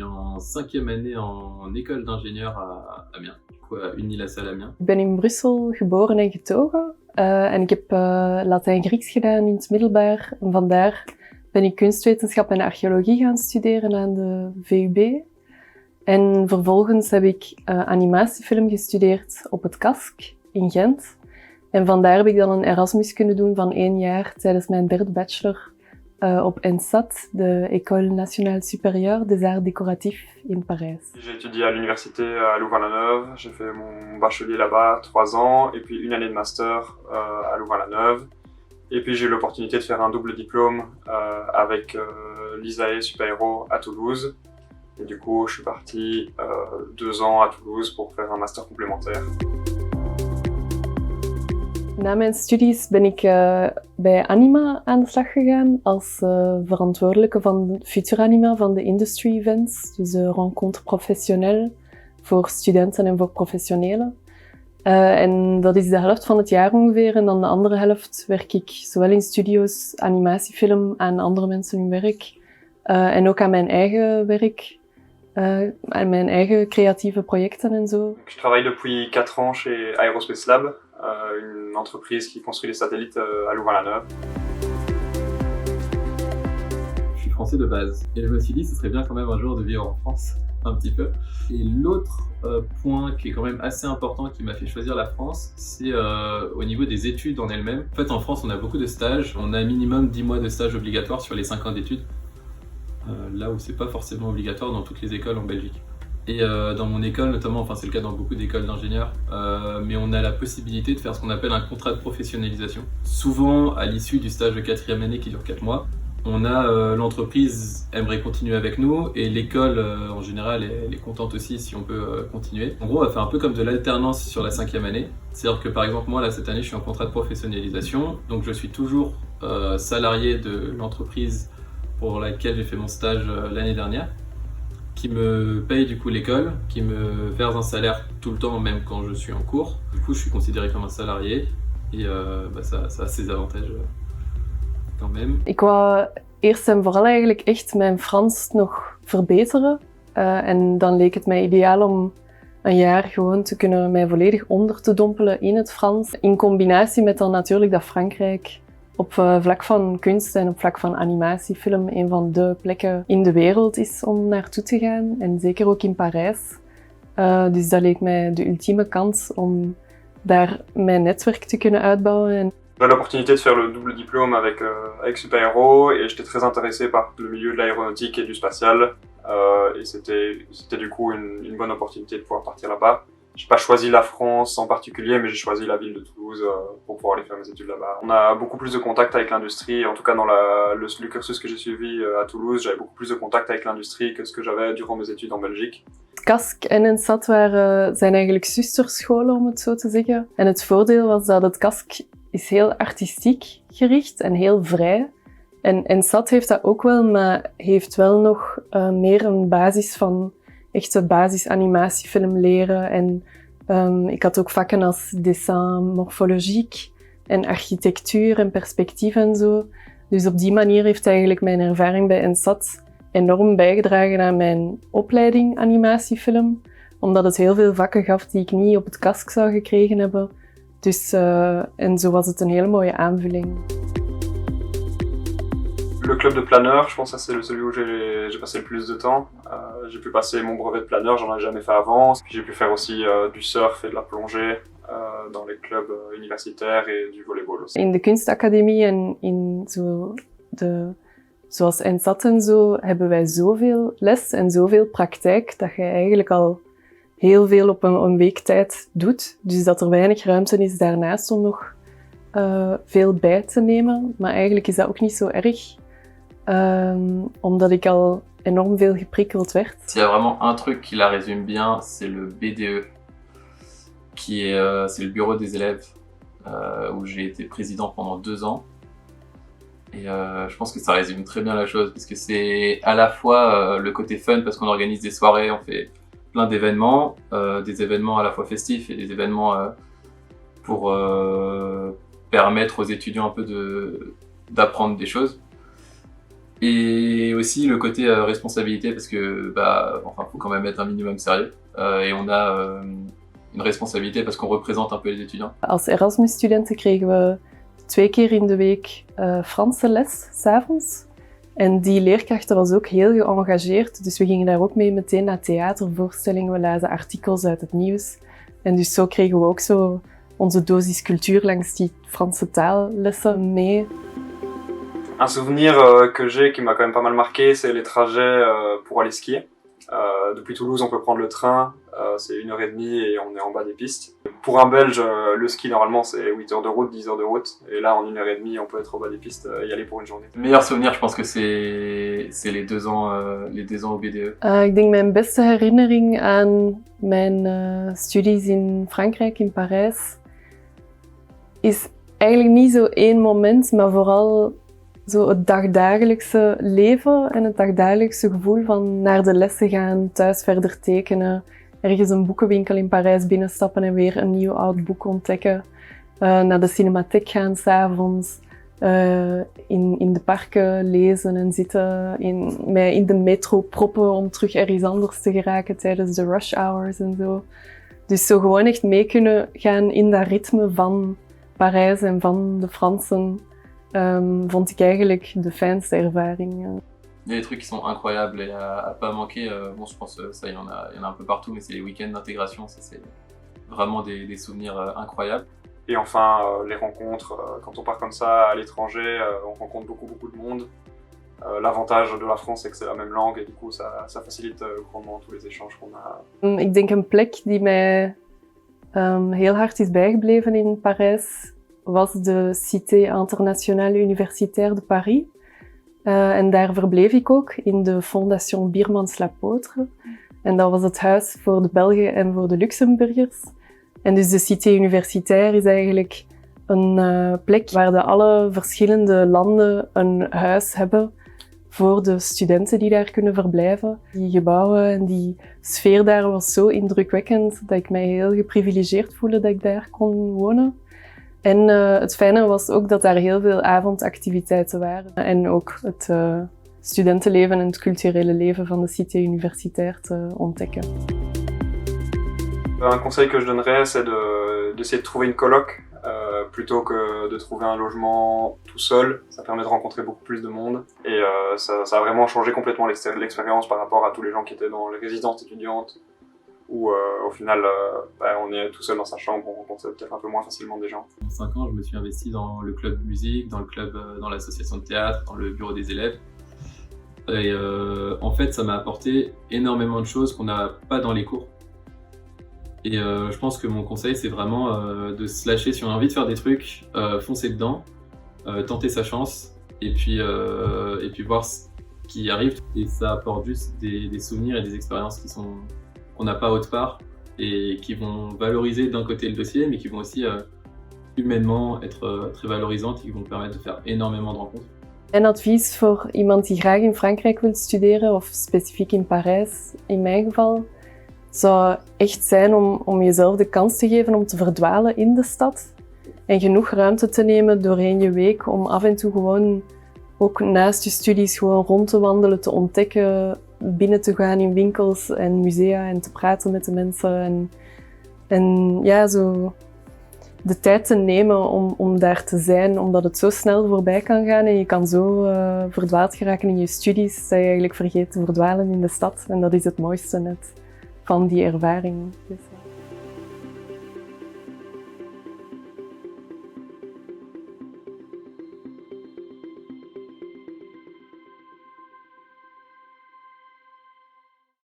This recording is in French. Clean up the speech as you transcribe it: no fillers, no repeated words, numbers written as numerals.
suis en 5e année en école d'ingénieur à Amiens, du coup à Unilassal Amiens. Ik ben in Brussel geboren en getogen en ik heb Latijn-Grieks gedaan in het middelbaar. En vandaar ben ik kunstwetenschap en archeologie gaan studeren aan de VUB. En vervolgens heb ik animatiefilm gestudeerd op het KASK in Gent. En vandaar heb ik dan een Erasmus kunnen doen van 1 jaar tijdens mijn derde bachelor op ENSAT, de École Nationale Supérieure des Arts Décoratifs in Parijs. J'ai étudié à l'université à Louvain-la-Neuve, j'ai fait mon bachelier là-bas 3 ans, et puis 1 année de master à Louvain-la-Neuve. Et puis j'ai eu l'opportunité de faire un double diplôme avec l'ISAE Super-Héros à Toulouse. Et du coup, je suis parti 2 ans à Toulouse pour faire un master complémentaire. Na mijn studies ben ik bij Anima aan de slag gegaan als verantwoordelijke van Futuranima van de industry events, dus de rencontre professionnelle voor studenten en voor professionelen. En dat is de helft van het jaar ongeveer en dan de andere helft werk ik zowel in studio's, animatiefilm, aan andere mensen hun werk en ook aan mijn eigen werk. Aan mijn eigen creatieve projecten en zo. Je travaille depuis 4 ans chez Aerospace Lab, une entreprise qui construit des satellites à Louvain-la-Neuve. Je suis français de base et je me suis dit ce serait bien quand même un jour de vivre en France, un petit peu. Et l'autre point qui est quand même assez important qui m'a fait choisir la France, c'est au niveau des études en elles-mêmes. En fait en France on a beaucoup de stages, on a minimum 10 mois de stage obligatoire sur les 5 ans d'études. Là où c'est pas forcément obligatoire dans toutes les écoles en Belgique. Et dans mon école notamment, enfin c'est le cas dans beaucoup d'écoles d'ingénieurs, mais on a la possibilité de faire ce qu'on appelle un contrat de professionnalisation. Souvent à l'issue du stage de 4e année qui dure 4 mois, on a l'entreprise aimerait continuer avec nous et l'école en général elle est contente aussi si on peut continuer. En gros on va faire un peu comme de l'alternance sur la 5e année. C'est-à-dire que par exemple moi là cette année je suis en contrat de professionnalisation, donc je suis toujours salarié de l'entreprise pour laquelle j'ai fait mon stage l'année dernière, qui me paye du coup l'école, qui me verse un salaire tout le temps, même quand je suis en cours. Du coup, je suis considéré comme un salarié et ça a ses avantages quand même. Ik wou eerst en vooral eigenlijk echt mijn Frans nog verbeteren. En dan leek het mij ideaal om een jaar gewoon te kunnen mij volledig onder te dompelen in het Frans. In combinatie met dan natuurlijk dat Frankrijk op vlak van kunst en op vlak van animatiefilm een van de plekken in de wereld is om naartoe te gaan. En zeker ook in Parijs. Dus dat leek mij de ultieme kans om daar mijn netwerk te kunnen uitbouwen. J'ai l'opportunité de faire le double diplôme avec Super-Héros et j'étais très intéressé par le milieu de l'aéronautique et du spatial. Et c'était du coup une bonne opportunité de pouvoir partir là-bas. J'ai pas choisi la France en particulier, mais j'ai choisi la ville de Toulouse pour pouvoir aller faire mes études là-bas. On a beaucoup plus de contact avec l'industrie, en tout cas dans le cursus que j'ai suivi à Toulouse, j'avais beaucoup plus de contact avec l'industrie que ce que j'avais durant mes études en Belgique. KASK en ENSAT zijn eigenlijk zusterscholen, om het zo te zeggen. En het voordeel was dat het KASK is heel artistiek gericht en heel vrij. En ENSAT heeft dat ook wel, maar heeft wel nog meer een basis van echte basis animatiefilm leren. En ik had ook vakken als dessin morphologique en architectuur en perspectief en zo. Dus op die manier heeft eigenlijk mijn ervaring bij ENSAT enorm bijgedragen aan mijn opleiding animatiefilm. Omdat het heel veel vakken gaf die ik niet op het KASK zou gekregen hebben. Dus, en zo was het een hele mooie aanvulling. Le club de planeur, je pense que c'est celui où j'ai passé le plus de temps. J'ai pu passer mon brevet de planeur, j'en ai jamais fait avant. Puis j'ai pu faire aussi du surf et de la plongée dans les clubs universitaires et du volleyball aussi. In de kunstacademie en in zoals ENSAT en zo hebben wij zoveel les en zoveel praktijk dat je eigenlijk al heel veel op een week tijd doet. Dus dat er weinig ruimte is daarnaast om nog veel bij te nemen. Maar eigenlijk is dat ook niet zo erg. Omdat ik al énorme veel geprikkeld werd. S'il y a vraiment un truc qui la résume bien, c'est le BDE, c'est le bureau des élèves, où j'ai été président pendant 2 ans. Et je pense que ça résume très bien la chose, parce que c'est à la fois le côté fun, parce qu'on organise des soirées, on fait plein d'événements, des événements à la fois festifs et des événements pour permettre aux étudiants un peu d'apprendre des choses. Et aussi le côté responsabilité, parce que faut quand même être un minimum sérieux. Et on a une responsabilité parce qu'on représente un peu les étudiants. Als Erasmus-studenten kregen we 2 keer in de week Franse les, 's avonds. En die leerkrachten was ook heel geëngageerd, dus we gingen daar ook mee meteen naar theatervoorstellingen, we lazen artikels uit het nieuws. En dus zo kregen we ook zo onze dosis cultuur langs die Franse taallessen mee. Un souvenir que j'ai qui m'a quand même pas mal marqué, c'est les trajets pour aller skier. Depuis Toulouse, on peut prendre le train, c'est 1h30 et on est en bas des pistes. Pour un Belge, le ski normalement c'est 8 heures de route, 10 heures de route, et là en 1h30 on peut être au bas des pistes et y aller pour une journée. Le meilleur souvenir, je pense que c'est les 2 ans au BDE. Ik denk mijn beste herinnering aan mijn studies in Frankrijk, in Parijs, is eigenlijk niet zo één moment, maar vooral zo het dagdagelijkse leven en het dagdagelijkse gevoel van naar de lessen gaan, thuis verder tekenen, ergens een boekenwinkel in Parijs binnenstappen en weer een nieuw oud boek ontdekken, naar de cinematheek gaan 's avonds, in de parken lezen en zitten, mij in de metro proppen om terug ergens anders te geraken tijdens de rush hours en zo. Dus zo gewoon echt mee kunnen gaan in dat ritme van Parijs en van de Fransen. Vond ik eigenlijk de fijnste ervaring. Il y a des trucs qui sont incroyables et à pas manquer. Bon, je pense ça, il y en a un peu partout, mais c'est les week-ends d'intégration. Ça, c'est vraiment des souvenirs incroyables. Et enfin, les rencontres, quand on part comme ça à l'étranger, on rencontre beaucoup de monde. L'avantage de la France, c'est que c'est la même langue et du coup, ça facilite grandement tous les échanges qu'on a. Ik denk een plek die mij heel hard is bijgebleven in Parijs was de Cité Internationale Universitaire de Paris. En daar verbleef ik ook in de Fondation Biermans-Lapôtre. En dat was het huis voor de Belgen en voor de Luxemburgers. En dus de Cité Universitaire is eigenlijk een plek waar alle verschillende landen een huis hebben voor de studenten die daar kunnen verblijven. Die gebouwen en die sfeer daar was zo indrukwekkend dat ik mij heel geprivilegeerd voelde dat ik daar kon wonen. En het fijne was ook dat daar heel veel avondactiviteiten waren. En ook het studentenleven en het culturele leven van de Cité Universitaire te ontdekken. Un conseil que je donnerais, c'est d'essayer de trouver une coloc plutôt que de trouver un logement tout seul. Ça permet de rencontrer beaucoup plus de monde et ça a vraiment changé complètement l'expérience par rapport à tous les gens qui étaient dans les résidences étudiantes où au final on est tout seul dans sa chambre, on rencontre peut-être un peu moins facilement des gens. En 5 ans, je me suis investi dans le club de musique, dans le club, dans l'association de théâtre, dans le bureau des élèves. Et en fait, ça m'a apporté énormément de choses qu'on n'a pas dans les cours. Et je pense que mon conseil, c'est vraiment de se lâcher. Si on a envie de faire des trucs, foncer dedans, tenter sa chance, et puis voir ce qui arrive. Et ça apporte juste des souvenirs et des expériences qu'on n'a pas autre part, et qui vont valoriser d'un côté le dossier, mais qui vont aussi humainement être très valorisantes et qui vont permettre de faire énormément de rencontres. Mijn advies voor iemand die graag in Frankrijk wil studeren, of specifiek in Parijs, in mijn geval, zou echt zijn om jezelf de kans te geven om te verdwalen in de stad. En genoeg ruimte te nemen doorheen je week om af en toe gewoon, ook naast je studies, gewoon rond te wandelen, te ontdekken, binnen te gaan in winkels en musea en te praten met de mensen. En ja, zo de tijd te nemen om daar te zijn, omdat het zo snel voorbij kan gaan en je kan zo verdwaald geraken in je studies dat je eigenlijk vergeet te verdwalen in de stad. En dat is het mooiste net van die ervaring. Dus,